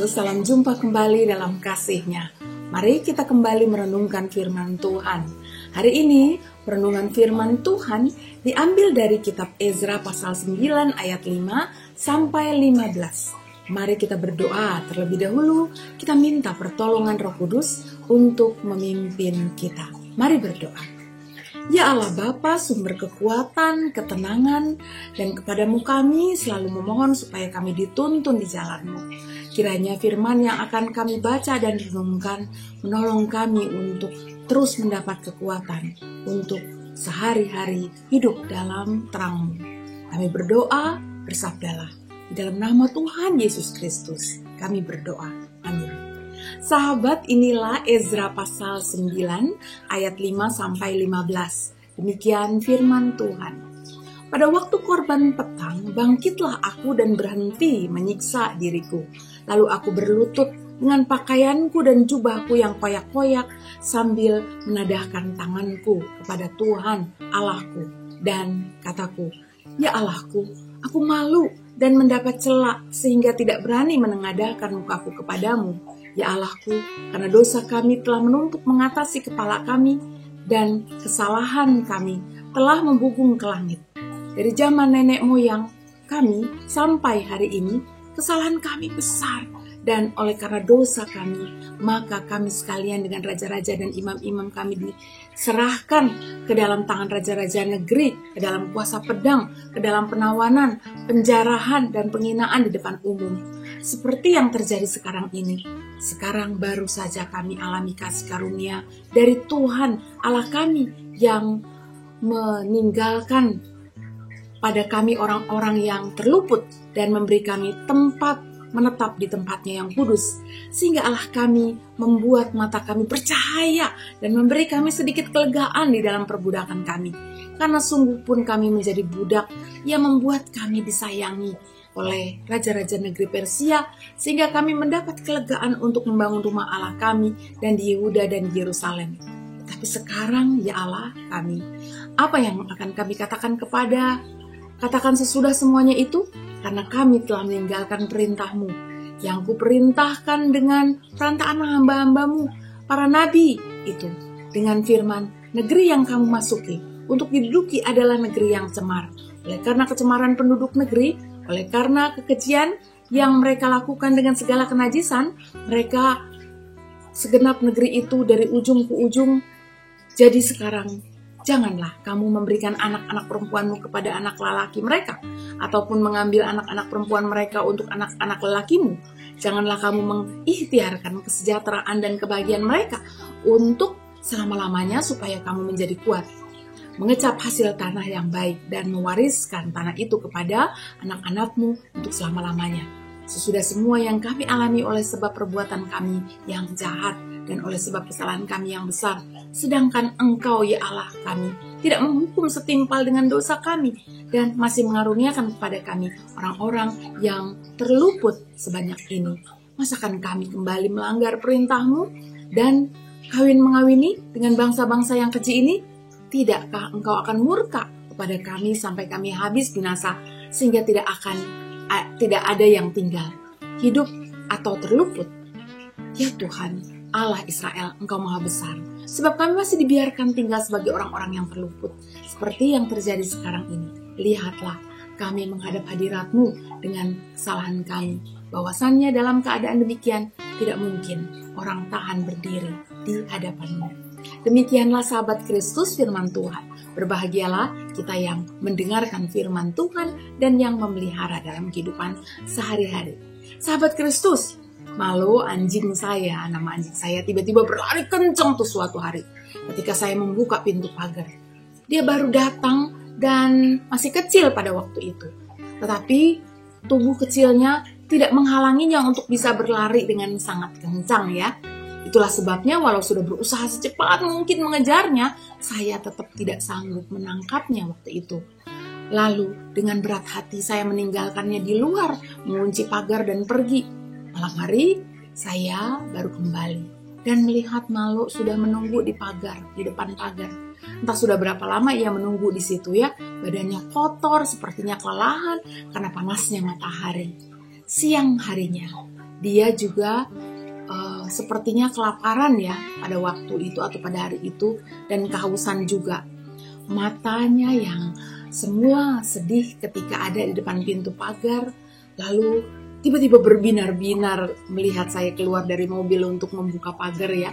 Yesus, salam jumpa kembali dalam kasih-Nya. Mari kita kembali merenungkan firman Tuhan. Hari ini, perenungan firman Tuhan diambil dari kitab Ezra pasal 9 ayat 5 sampai 15. Mari kita berdoa terlebih dahulu, kita minta pertolongan Roh Kudus untuk memimpin kita. Mari berdoa. Ya Allah Bapa, sumber kekuatan, ketenangan, dan kepadamu kami selalu memohon supaya kami dituntun di jalan-Mu. Kiranya firman yang akan kami baca dan renungkan menolong kami untuk terus mendapat kekuatan untuk sehari-hari hidup dalam terang-Mu. Kami berdoa, bersabdalah. Di dalam nama Tuhan Yesus Kristus kami berdoa. Amin. Sahabat, inilah Ezra pasal 9 ayat 5 sampai 15. Demikian firman Tuhan. Pada waktu korban petang, bangkitlah aku dan berhenti menyiksa diriku. Lalu aku berlutut dengan pakaianku dan jubahku yang koyak-koyak sambil menadahkan tanganku kepada Tuhan Allahku. Dan kataku, ya Allahku, aku malu dan mendapat celak sehingga tidak berani menengadahkan mukaku kepadamu. Ya Allahku, karena dosa kami telah menumpuk mengatasi kepala kami dan kesalahan kami telah membubung ke langit. Dari zaman nenek moyang kami sampai hari ini, kesalahan kami besar. Dan oleh karena dosa kami, maka kami sekalian dengan raja-raja dan imam-imam kami diserahkan ke dalam tangan raja-raja negeri, ke dalam kuasa pedang, ke dalam penawanan, penjarahan, dan penghinaan di depan umum. Seperti yang terjadi sekarang ini. Sekarang baru saja kami alami kasih karunia dari Tuhan Allah kami yang meninggalkan pada kami orang-orang yang terluput dan memberi kami tempat menetap di tempatnya yang kudus, sehingga Allah kami membuat mata kami bercahaya dan memberi kami sedikit kelegaan di dalam perbudakan kami. Karena sungguh pun kami menjadi budak yang membuat kami disayangi oleh raja-raja negeri Persia, sehingga kami mendapat kelegaan untuk membangun rumah Allah kami dan di Yehuda dan di Yerusalem. Tapi sekarang, ya Allah kami, apa yang akan kami katakan sesudah semuanya itu? Karena kami telah meninggalkan perintah-Mu yang Kuperintahkan dengan perantaraan hamba-hamba-Mu, para nabi itu, dengan firman, negeri yang kamu masuki untuk diduduki adalah negeri yang cemar. Oleh karena kecemaran penduduk negeri, oleh karena kekejian yang mereka lakukan dengan segala kenajisan, mereka segenap negeri itu dari ujung ke ujung. Jadi sekarang, janganlah kamu memberikan anak-anak perempuanmu kepada anak lelaki mereka, ataupun mengambil anak-anak perempuan mereka untuk anak-anak lelakimu. Janganlah kamu mengikhtiarkan kesejahteraan dan kebahagiaan mereka untuk selama-lamanya supaya kamu menjadi kuat. Mengecap hasil tanah yang baik dan mewariskan tanah itu kepada anak-anakmu untuk selama-lamanya. Sesudah semua yang kami alami oleh sebab perbuatan kami yang jahat dan oleh sebab kesalahan kami yang besar, sedangkan Engkau, ya Allah kami, tidak menghukum setimpal dengan dosa kami dan masih mengaruniakan kepada kami orang-orang yang terluput sebanyak ini. Masakan kami kembali melanggar perintah-Mu dan kawin-mengawini dengan bangsa-bangsa yang keji ini? Tidakkah Engkau akan murka kepada kami sampai kami habis binasa, sehingga tidak ada yang tinggal, hidup atau terluput? Ya Tuhan, Allah Israel, Engkau Maha Besar, sebab kami masih dibiarkan tinggal sebagai orang-orang yang terluput, seperti yang terjadi sekarang ini. Lihatlah, kami menghadap hadirat-Mu dengan kesalahan kami, bahwasannya dalam keadaan demikian, tidak mungkin orang tahan berdiri di hadapan-Mu. Demikianlah sahabat Kristus firman Tuhan. Berbahagialah kita yang mendengarkan firman Tuhan dan yang memelihara dalam kehidupan sehari-hari. Sahabat Kristus, malu nama anjing saya tiba-tiba berlari kencang tuh suatu hari ketika saya membuka pintu pagar. Dia baru datang dan masih kecil pada waktu itu. Tetapi tubuh kecilnya tidak menghalanginya untuk bisa berlari dengan sangat kencang ya. Itulah sebabnya walau sudah berusaha secepat mungkin mengejarnya, saya tetap tidak sanggup menangkapnya waktu itu. Lalu dengan berat hati saya meninggalkannya di luar, mengunci pagar dan pergi. Malam hari saya baru kembali dan melihat Malo sudah menunggu di depan pagar. Entah sudah berapa lama ia menunggu di situ ya, badannya kotor, sepertinya kelelahan karena panasnya matahari. Siang harinya, dia juga sepertinya kelaparan ya pada waktu itu atau pada hari itu, dan kehausan juga. Matanya yang semua sedih ketika ada di depan pintu pagar, lalu tiba-tiba berbinar-binar melihat saya keluar dari mobil untuk membuka pagar ya.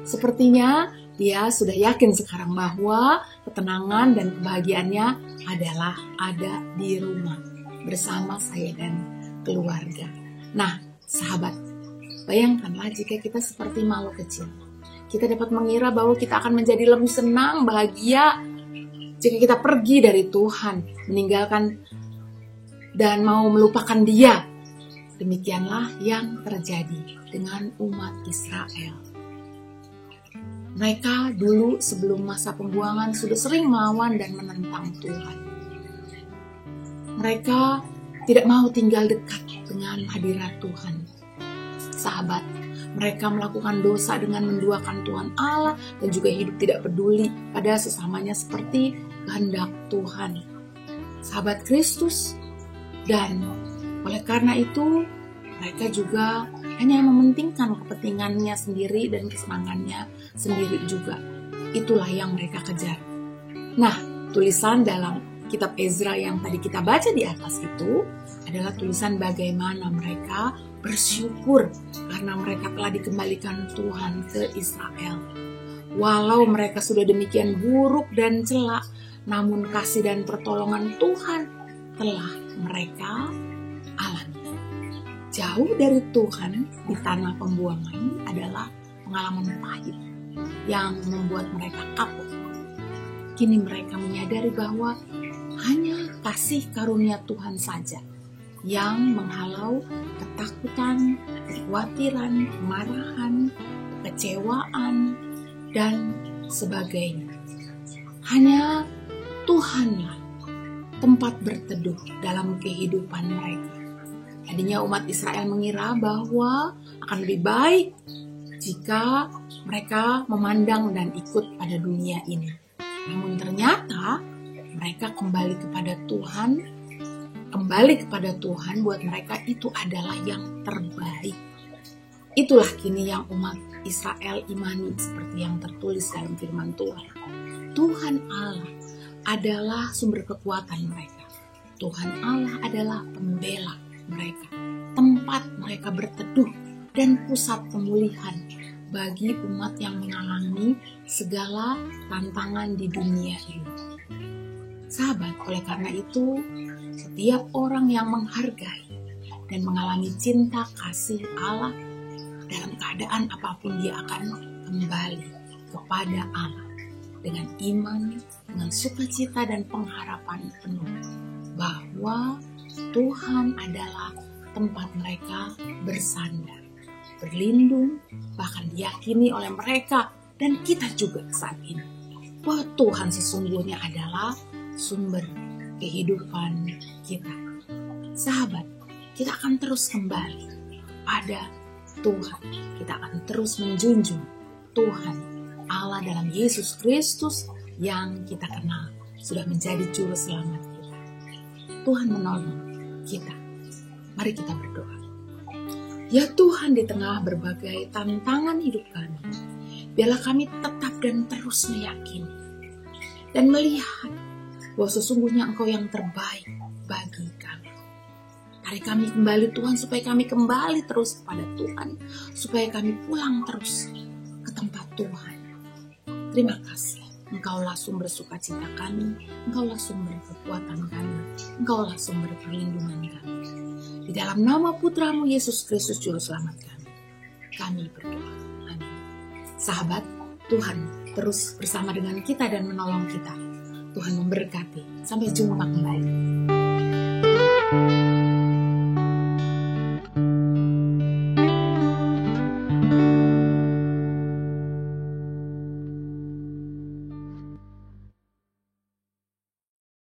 Sepertinya dia sudah yakin sekarang bahwa ketenangan dan kebahagiaannya adalah ada di rumah bersama saya dan keluarga. Nah, sahabat, bayangkanlah jika kita seperti makhluk kecil. Kita dapat mengira bahwa kita akan menjadi lebih senang, bahagia jika kita pergi dari Tuhan, meninggalkan dan mau melupakan Dia. Demikianlah yang terjadi dengan umat Israel. Mereka dulu sebelum masa pembuangan sudah sering melawan dan menentang Tuhan. Mereka tidak mau tinggal dekat dengan hadirat Tuhan. Sahabat, mereka melakukan dosa dengan menduakan Tuhan Allah dan juga hidup tidak peduli pada sesamanya seperti kehendak Tuhan. Sahabat Kristus, dan oleh karena itu mereka juga hanya mementingkan kepentingannya sendiri dan kesenangannya sendiri juga. Itulah yang mereka kejar. Nah, tulisan dalam kitab Ezra yang tadi kita baca di atas itu adalah tulisan bagaimana mereka bersyukur karena mereka telah dikembalikan Tuhan ke Israel. Walau mereka sudah demikian buruk dan celak, namun kasih dan pertolongan Tuhan telah mereka alami. Jauh dari Tuhan di tanah pembuangan adalah pengalaman pahit yang membuat mereka kapok. Kini mereka menyadari bahwa hanya kasih karunia Tuhan saja yang menghalau ketakutan, kekhawatiran, kemarahan, kekecewaan, dan sebagainya. Hanya Tuhanlah tempat berteduh dalam kehidupan mereka. Tadinya umat Israel mengira bahwa akan lebih baik jika mereka memandang dan ikut pada dunia ini. Namun ternyata mereka kembali kepada Tuhan buat mereka itu adalah yang terbaik. Itulah kini yang umat Israel imani seperti yang tertulis dalam firman Tuhan. Tuhan Allah adalah sumber kekuatan mereka. Tuhan Allah adalah pembela mereka, tempat mereka berteduh dan pusat pemulihan bagi umat yang mengalami segala tantangan di dunia ini. Sahabat, oleh karena itu, setiap orang yang menghargai dan mengalami cinta kasih Allah, dalam keadaan apapun dia akan kembali kepada Allah dengan iman, dengan sukacita dan pengharapan penuh bahwa Tuhan adalah tempat mereka bersandar, berlindung, bahkan diyakini oleh mereka dan kita juga saat ini bahwa Tuhan sesungguhnya adalah sumber kehidupan kita. Sahabat, kita akan terus kembali pada Tuhan. Kita akan terus menjunjung Tuhan Allah dalam Yesus Kristus yang kita kenal sudah menjadi juru selamat kita. Tuhan menolong kita. Mari kita berdoa. Ya Tuhan, di tengah berbagai tantangan hidup kami, biarlah kami tetap dan terus meyakini dan melihat bahwa sesungguhnya Engkau yang terbaik bagi kami. Tarik kami kembali Tuhan, supaya kami kembali terus kepada Tuhan, supaya kami pulang terus ke tempat Tuhan. Terima kasih. Engkaulah sumber sukacita kami, Engkaulah sumber kekuatan kami, Engkaulah sumber perlindungan kami. Di dalam nama Putramu Yesus Kristus Juru Selamat kami berdoa. Amin. Sahabat, Tuhan terus bersama dengan kita dan menolong kita. Tuhan memberkati. Sampai jumpa kembali.